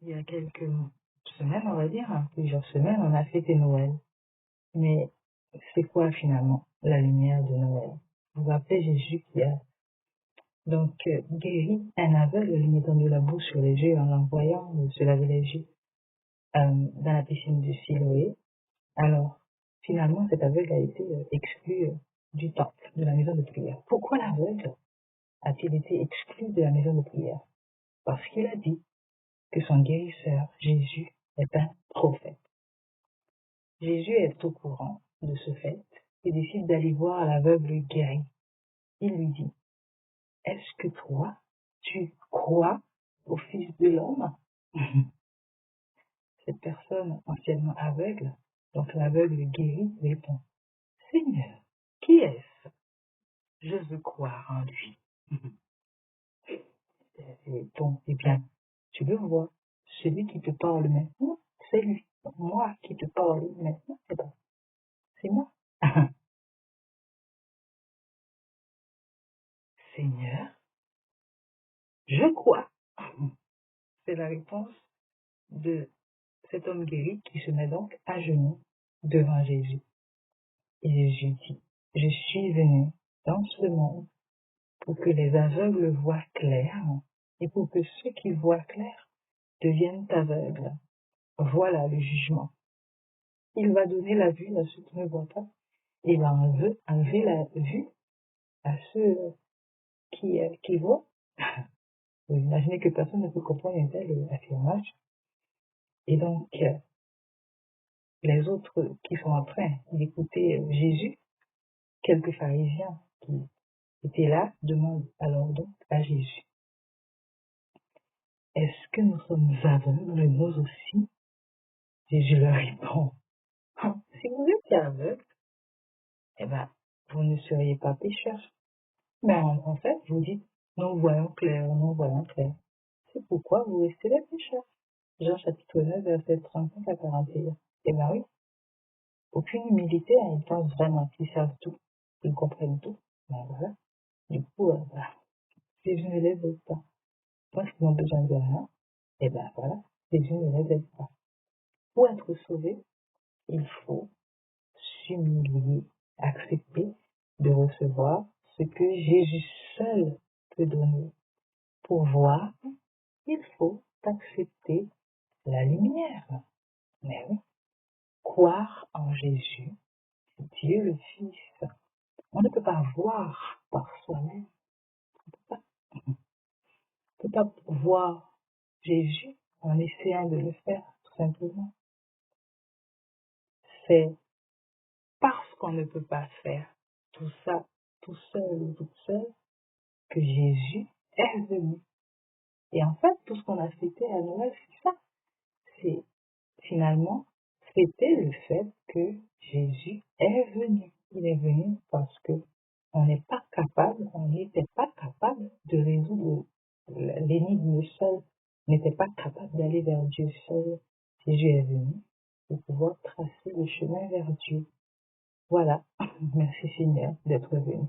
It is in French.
Il y a quelques semaines, on va dire, plusieurs semaines, on a fêté Noël. Mais c'est quoi finalement la lumière de Noël? Vous vous rappelez Jésus qui a donc guéri un aveugle, lui mettant de la boue sur les yeux en l'envoyant se laver les yeux dans la piscine du Siloé. Alors, finalement, cet aveugle a été exclu du temple, de la maison de prière. Pourquoi l'aveugle a-t-il été exclu de la maison de prière? Parce qu'il a dit que son guérisseur, Jésus, est un prophète. Jésus est au courant de ce fait et décide d'aller voir l'aveugle guéri. Il lui dit, est-ce que toi, tu crois au Fils de l'homme? Cette personne anciennement aveugle, donc l'aveugle guéri, répond, Seigneur, qui est-ce? Je veux croire en lui. Bon, eh bien, tu le vois, celui qui te parle maintenant, c'est lui. Moi qui te parle maintenant, c'est moi. Seigneur, je crois. C'est la réponse de cet homme guéri qui se met donc à genoux devant Jésus. Et Jésus dit, je suis venu dans ce monde pour que les aveugles voient clair et pour que ceux qui voient clair deviennent aveugles. Voilà le jugement. Il va donner la vue à ceux qui ne voient pas. Il va enlever la vue à ceux qui voient. Vous imaginez que personne ne peut comprendre une telle affirmation. Et donc, les autres qui sont en train d'écouter Jésus, quelques pharisiens qui étaient là, demandent alors donc à Jésus, est-ce que nous sommes aveugles, nous aussi? Jésus leur répond, si vous étiez aveugles, eh ben, vous ne seriez pas pécheurs. Mais en fait, vous dites, nous voyons clair, nous voyons clair. C'est pourquoi vous restez les pécheurs. Jean chapitre 9, verset 35 à 41. Eh ben oui, aucune humilité, ils pensent vraiment qu'ils savent tout, qu'ils comprennent tout. Ben voilà. Du coup, voilà. Si je ne les aide pas, parce qu'ils ont besoin de rien, et ben voilà, Jésus ne les aide pas. Pour être sauvé, il faut s'humilier, accepter de recevoir ce que Jésus seul peut donner. Pour voir, il faut accepter la lumière. Mais oui, croire en Jésus, Dieu le Fils. On ne peut pas voir par soi-même. On ne peut pas voir Jésus en essayant de le faire, tout simplement. C'est parce qu'on ne peut pas faire tout ça tout seul ou toute seule que Jésus est venu. Et en fait, tout ce qu'on a fêté à Noël, c'est ça. C'est finalement fêter le fait que Jésus est venu. Il est venu parce que on n'est pas capable, on n'était pas capable de résoudre l'énigme seul, on n'était pas capable d'aller vers Dieu seul. Jésus est venu pour pouvoir tracer le chemin vers Dieu. Voilà. Merci Seigneur d'être venu.